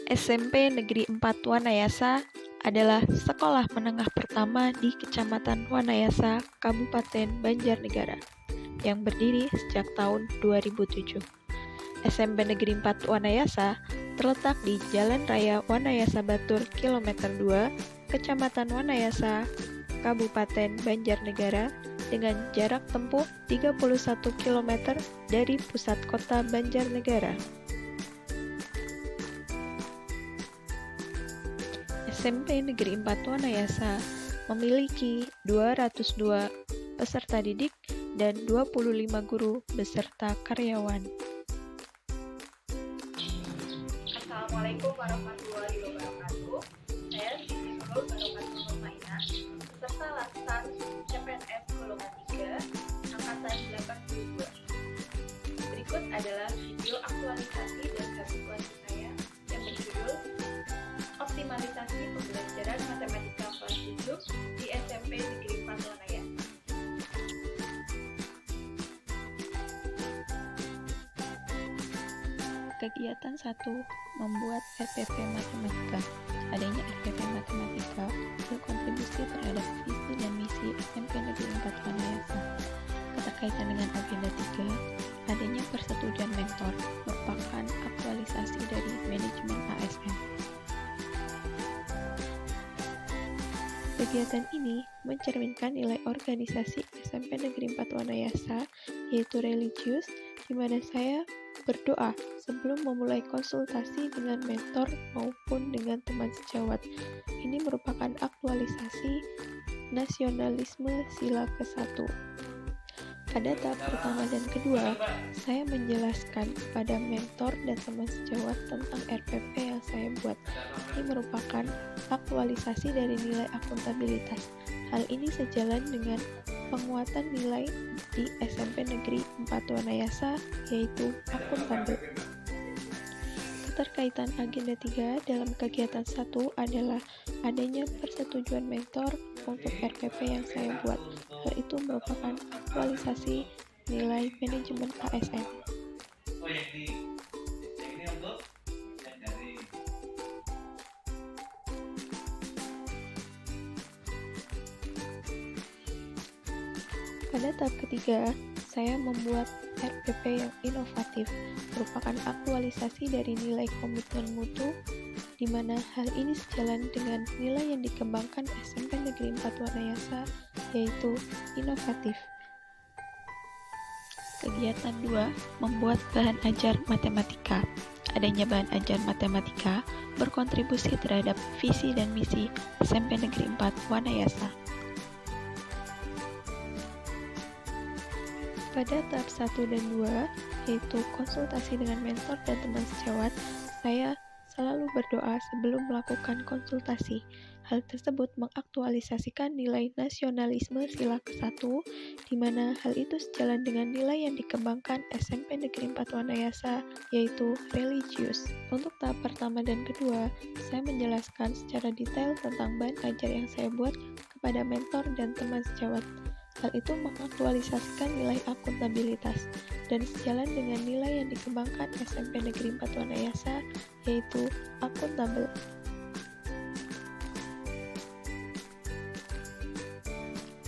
SMP Negeri 4 Wanayasa adalah sekolah menengah pertama di Kecamatan Wanayasa, Kabupaten Banjarnegara, yang berdiri sejak tahun 2007. SMP Negeri 4 Wanayasa terletak di Jalan Raya Wanayasa Batur, Kilometer 2, Kecamatan Wanayasa, Kabupaten Banjarnegara, dengan jarak tempuh 31 km dari pusat kota Banjarnegara. SMP Negeri 4 Wanayasa memiliki 202 peserta didik dan 25 guru beserta karyawan. Assalamualaikum warahmatullahi wabarakatuh. Saya Siti Nurul Barokatuh Nurmainah, peserta laskar CPNS golongan 3 angkatan 82. Berikut adalah video aktualisasi dan kebutuhan saya yang berjudul Optimalisasi Pembelajaran Matematika kelas 7 di SMP Negeri 4 Wanayasa. Kegiatan 1. Membuat RPP Matematika. Adanya RPP Matematika berkontribusi terhadap visi dan misi SMP Negeri 4 Wanayasa. Keterkaitan dengan agenda 3, adanya persetujuan mentor merupakan aktualisasi dari manajemen ASN. Kegiatan ini mencerminkan nilai organisasi SMP Negeri 4 Wanayasa, yaitu religius, di mana saya berdoa sebelum memulai konsultasi dengan mentor maupun dengan teman sejawat. Ini merupakan aktualisasi nasionalisme sila ke-1. Pada tahap pertama dan kedua, saya menjelaskan kepada mentor dan teman sejawat tentang RPP yang saya buat. Ini merupakan aktualisasi dari nilai akuntabilitas. Hal ini sejalan dengan penguatan nilai di SMP Negeri 4 Wanayasa, yaitu akuntabel. Keterkaitan agenda 3 dalam kegiatan 1 adalah adanya persetujuan mentor untuk RPP yang saya buat. Hal itu merupakan aktualisasi nilai manajemen ASN. Pada tahap ketiga, saya membuat RPP yang inovatif, merupakan aktualisasi dari nilai komitmen mutu, di mana hal ini sejalan dengan nilai yang dikembangkan SMP Negeri 4 Wanayasa, yaitu inovatif. Kegiatan 2, membuat bahan ajar matematika. Adanya bahan ajar matematika berkontribusi terhadap visi dan misi SMP Negeri 4 Wanayasa. Pada tahap 1 dan 2, yaitu konsultasi dengan mentor dan teman sejawat, saya selalu berdoa sebelum melakukan konsultasi. Hal tersebut mengaktualisasikan nilai nasionalisme sila ke-1, di mana hal itu sejalan dengan nilai yang dikembangkan SMP Negeri 4 Wanayasa, yaitu religius. Untuk tahap pertama dan kedua, saya menjelaskan secara detail tentang bahan ajar yang saya buat kepada mentor dan teman sejawat. Hal itu mengaktualisasikan nilai akuntabilitas dan sejalan dengan nilai yang dikembangkan SMP Negeri 4 Wanayasa, yaitu akuntabel.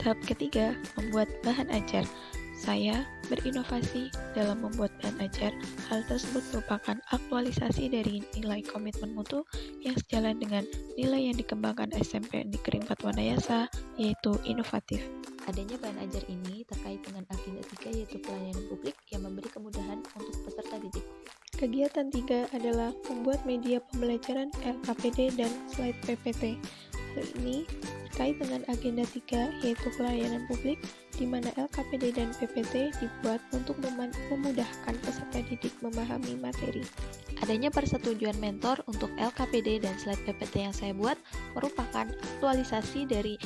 Tahap ketiga, membuat bahan ajar. Saya berinovasi dalam membuat bahan ajar. Hal tersebut merupakan aktualisasi dari nilai komitmen mutu yang sejalan dengan nilai yang dikembangkan SMP Negeri 4 Wanayasa, yaitu inovatif. Adanya bahan ajar ini terkait dengan agenda 3, yaitu pelayanan publik yang memberi kemudahan untuk peserta didik. Kegiatan 3 adalah membuat media pembelajaran LKPD dan slide PPT. Hal ini terkait dengan agenda 3, yaitu pelayanan publik, di mana LKPD dan PPT dibuat untuk memudahkan peserta didik memahami materi. Adanya persetujuan mentor untuk LKPD dan slide PPT yang saya buat merupakan aktualisasi dari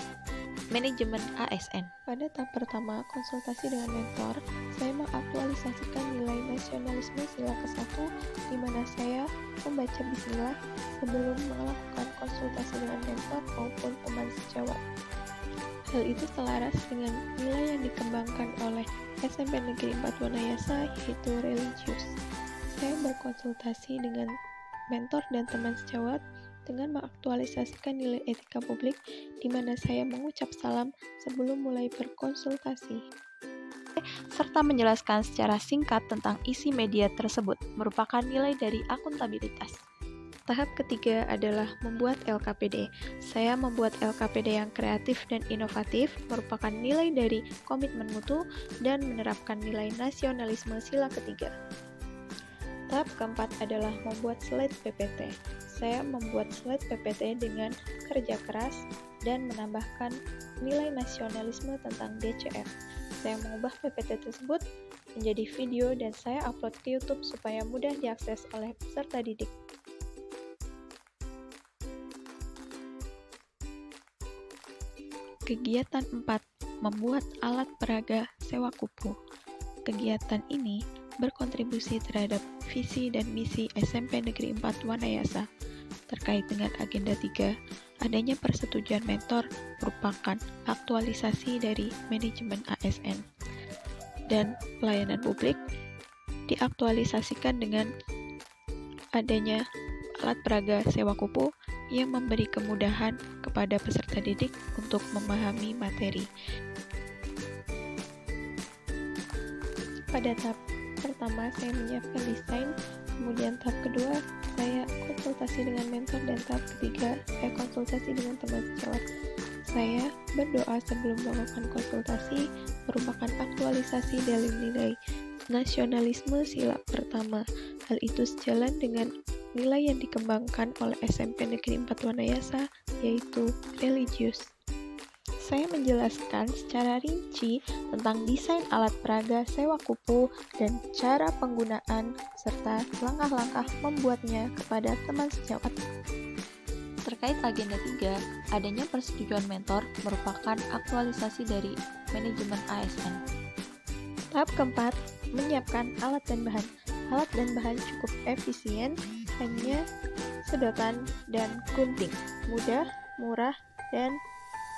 manajemen ASN. Pada tahap pertama, konsultasi dengan mentor, saya mengaktualisasikan nilai nasionalisme sila ke-1, di mana saya membaca bismillah sebelum melakukan konsultasi dengan mentor maupun teman sejawat. Hal itu selaras dengan nilai yang dikembangkan oleh SMP Negeri 4 Wanayasa, yaitu religius. Saya berkonsultasi dengan mentor dan teman sejawat dengan mengaktualisasikan nilai etika publik, di mana saya mengucap salam sebelum mulai berkonsultasi. Serta menjelaskan secara singkat tentang isi media tersebut, merupakan nilai dari akuntabilitas. Tahap ketiga adalah membuat LKPD. Saya membuat LKPD yang kreatif dan inovatif, merupakan nilai dari komitmen mutu dan menerapkan nilai nasionalisme sila ketiga. Tahap keempat adalah membuat slide PPT. Saya membuat slide PPT dengan kerja keras dan menambahkan nilai nasionalisme tentang DCF. Saya mengubah PPT tersebut menjadi video dan saya upload ke YouTube supaya mudah diakses oleh peserta didik. Kegiatan 4. Membuat alat peraga sewa kupu. Kegiatan ini berkontribusi terhadap visi dan misi SMP Negeri 4 Wanayasa. Terkait dengan agenda 3, adanya persetujuan mentor merupakan aktualisasi dari manajemen ASN. Dan pelayanan publik diaktualisasikan dengan adanya alat peraga sewa kupu yang memberi kemudahan kepada peserta didik untuk memahami materi. Pada tahap pertama, saya menyiapkan desain, kemudian tahap kedua, saya konsultasi dengan mentor, dan tahap ketiga, saya konsultasi dengan teman sejawat. Saya berdoa sebelum melakukan konsultasi, merupakan aktualisasi dari nilai nasionalisme sila pertama. Hal itu sejalan dengan nilai yang dikembangkan oleh SMP Negeri 4 Wanayasa, yaitu religius. Saya menjelaskan secara rinci tentang desain alat peraga sewa kupu dan cara penggunaan, serta langkah-langkah membuatnya kepada teman sejawat. Terkait agenda 3, adanya persetujuan mentor merupakan aktualisasi dari manajemen ASN. Tahap keempat, menyiapkan alat dan bahan. Alat dan bahan cukup efisien, hanya sedotan dan gunting, mudah, murah, dan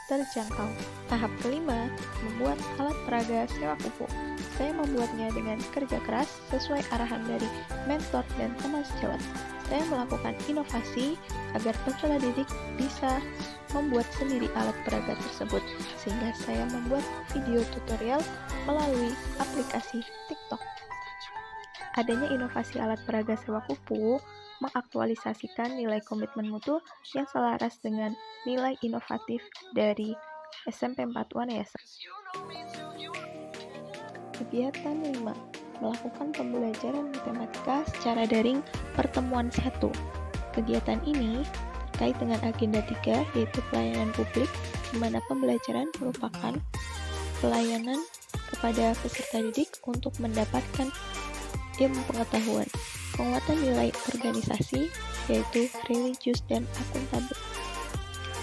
terjangkau. Tahap kelima, membuat alat peraga sewa kupu. Saya membuatnya dengan kerja keras sesuai arahan dari mentor dan teman sejawat. Saya melakukan inovasi agar peserta didik bisa membuat sendiri alat peraga tersebut, sehingga saya membuat video tutorial melalui aplikasi TikTok. Adanya inovasi alat peraga sewa kupu mengaktualisasikan nilai komitmen mutu yang selaras dengan nilai inovatif dari SMP 4 Wanayasa. Kegiatan 5. Melakukan pembelajaran matematika secara daring pertemuan 1. Kegiatan ini terkait dengan agenda 3, yaitu pelayanan publik, di mana pembelajaran merupakan pelayanan kepada peserta didik untuk mendapatkan ilmu pengetahuan, penguatan nilai organisasi, yaitu religius dan akuntabel.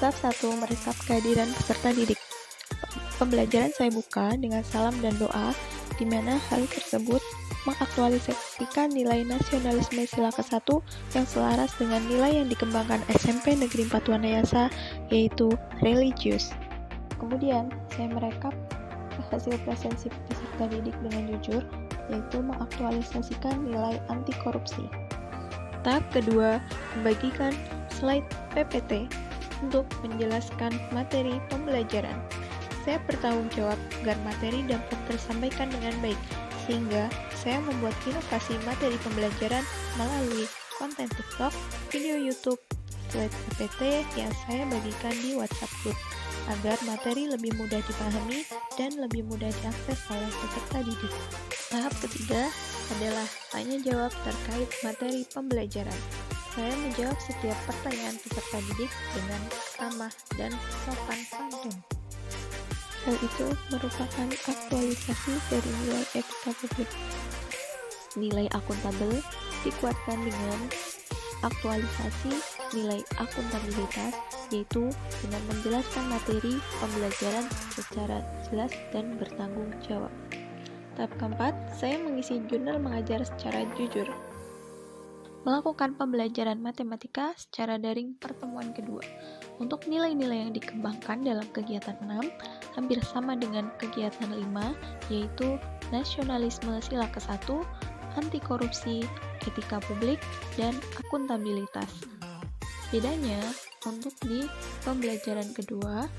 Tahap 1, merekap kehadiran peserta didik. Pembelajaran saya buka dengan salam dan doa, di mana hal tersebut mengaktualisasikan nilai nasionalisme sila ke-1 yang selaras dengan nilai yang dikembangkan SMP Negeri 4 Wanayasa, yaitu religius. Kemudian, saya merekap hasil presensi peserta didik dengan jujur, yaitu mengaktualisasikan nilai anti korupsi. Tahap kedua, membagikan slide PPT untuk menjelaskan materi pembelajaran. Saya bertanggung jawab agar materi dapat tersampaikan dengan baik, sehingga saya membuat inovasi materi pembelajaran melalui konten TikTok, video YouTube, slide PPT yang saya bagikan di WhatsApp Group, agar materi lebih mudah dipahami dan lebih mudah diakses oleh peserta didik. Tahap ketiga adalah tanya jawab terkait materi pembelajaran. Saya menjawab setiap pertanyaan peserta didik dengan ramah dan sopan santun. Hal itu merupakan aktualisasi dari nilai etika publik. Nilai akuntabel dikuatkan dengan aktualisasi nilai akuntabilitas, yaitu dengan menjelaskan materi pembelajaran secara jelas dan bertanggung jawab. Tahap keempat, saya mengisi jurnal mengajar secara jujur. Melakukan pembelajaran matematika secara daring pertemuan kedua. Untuk nilai-nilai yang dikembangkan dalam kegiatan 6, hampir sama dengan kegiatan 5, yaitu nasionalisme sila ke-1, anti korupsi, etika publik, dan akuntabilitas. Bedanya, untuk di pembelajaran kedua,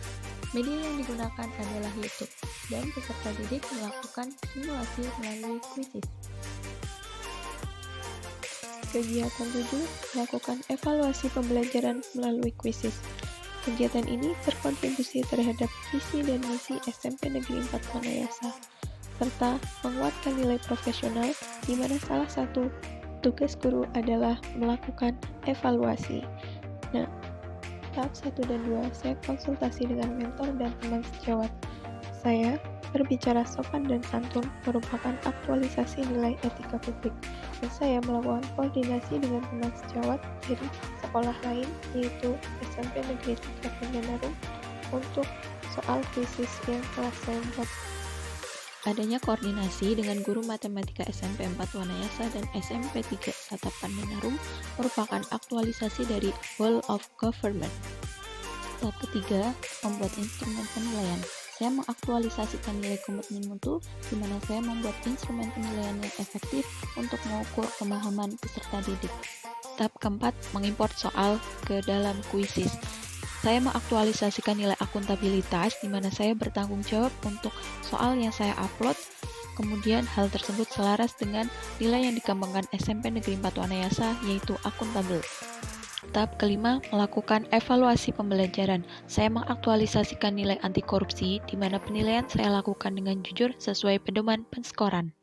media yang digunakan adalah YouTube, dan peserta didik melakukan simulasi melalui kuisis. Kegiatan 7, melakukan evaluasi pembelajaran melalui kuisis. Kegiatan ini berkontribusi terhadap visi dan misi SMP Negeri 4 Wanayasa, serta menguatkan nilai profesional, di mana salah satu tugas guru adalah melakukan evaluasi. Nah, tahap 1 dan 2, saya konsultasi dengan mentor dan teman sejawat. Saya berbicara sopan dan santun merupakan aktualisasi nilai etika publik, dan saya melakukan koordinasi dengan teman sejawat dari sekolah lain, yaitu SMP Negeri 3 Pangandaran, untuk soal kuisis yang telah saya buat. Adanya koordinasi dengan guru matematika SMP 4 Wanayasa dan SMP 3 Satapan Menarum merupakan aktualisasi dari Whole of Government. Tahap ketiga, membuat instrumen penilaian. Saya mengaktualisasikan nilai komitmen mutu, di mana saya membuat instrumen penilaian yang efektif untuk mengukur pemahaman peserta didik. Tahap keempat, mengimport soal ke dalam kuisis. Saya mengaktualisasikan nilai akuntabilitas, di mana saya bertanggung jawab untuk soal yang saya upload, kemudian hal tersebut selaras dengan nilai yang dikembangkan SMP Negeri 4 Wanayasa, yaitu akuntabel. Tahap kelima, melakukan evaluasi pembelajaran. Saya mengaktualisasikan nilai anti korupsi, di mana penilaian saya lakukan dengan jujur sesuai pedoman penskoran.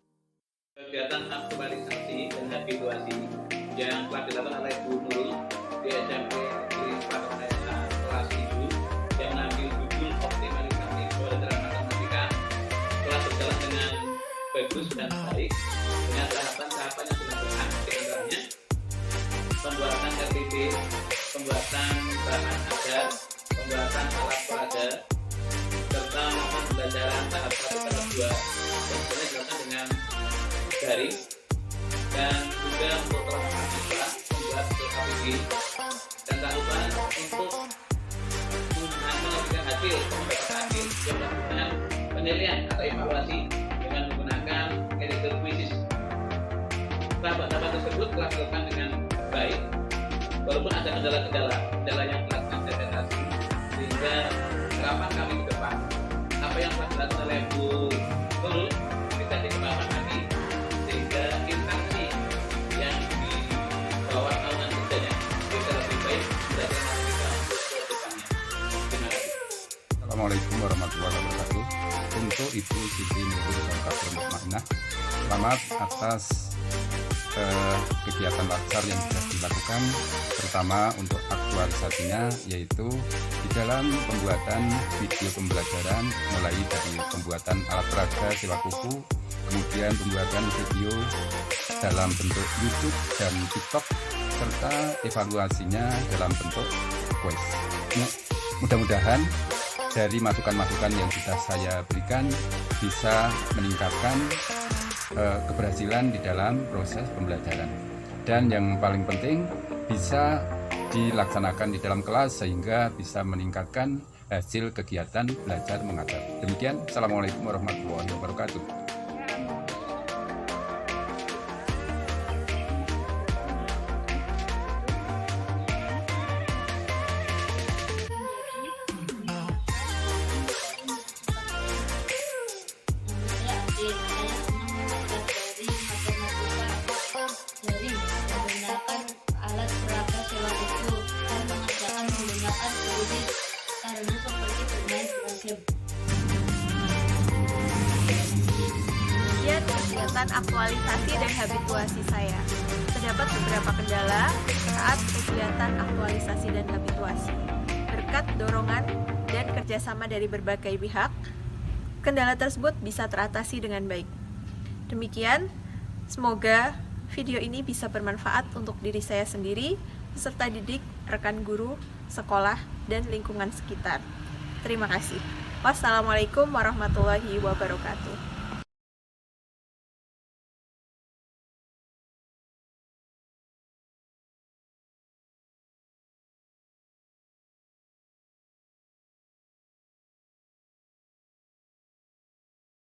Kegiatan aktualisasi dan habituasi yang telah dilakukan oleh Bu Nurul di SMP Negeri 4 Wanayasa kelas 7 yang mengambil judul optimalisasi pembelajaran matematika telah berjalan dengan bagus dan baik dengan tahapan-tahapan yang dilakukan, di antaranya pembuatan RTP, pembuatan bahan ajar, pembuatan alat peraga, serta melakukan pembelajaran tahap 1 tahap 2 yang sebenarnya dilakukan dengan daring, dan juga untuk kelompok mahasiswa membuat KPG, dan tak lupa untuk mengajukan hasil yang melakukan penilaian atau evaluasi dengan menggunakan editor kuisis. Tahapan-tahapan tersebut telah dilakukan dengan baik, walaupun ada kendala yang telah kami deteksi, sehingga harapan kami ke depan apa yang telah dilakukan oleh Bu Nurul bisa dikembangkan lagi, sehingga instansi yang di bawah naungan kerjanya bisa lebih baik belajar matematika untuk kedepannya. Terima kasih. Assalamualaikum warahmatullahi wabarakatuh. Untuk Ibu Siti Nurul Barakatuh Mukmainah, selamat atas kegiatan laksar yang sudah dilakukan, terutama untuk aktualisasinya, yaitu di dalam pembuatan video pembelajaran, mulai dari pembuatan alat peraga sewa kuku, kemudian pembuatan video dalam bentuk YouTube dan TikTok, serta evaluasinya dalam bentuk quiz. Mudah-mudahan dari masukan-masukan yang sudah saya berikan bisa meningkatkan keberhasilan di dalam proses pembelajaran, dan yang paling penting bisa dilaksanakan di dalam kelas sehingga bisa meningkatkan hasil kegiatan belajar mengajar. Demikian, Assalamualaikum warahmatullahi wabarakatuh. Sekian kegiatan aktualisasi dan habituasi saya. Terdapat beberapa kendala saat kegiatan aktualisasi dan habituasi. Berkat dorongan dan kerjasama dari berbagai pihak, kendala tersebut bisa teratasi dengan baik. Demikian, semoga video ini bisa bermanfaat untuk diri saya sendiri, peserta didik, rekan guru, sekolah, dan lingkungan sekitar. Terima kasih. Wassalamualaikum warahmatullahi wabarakatuh.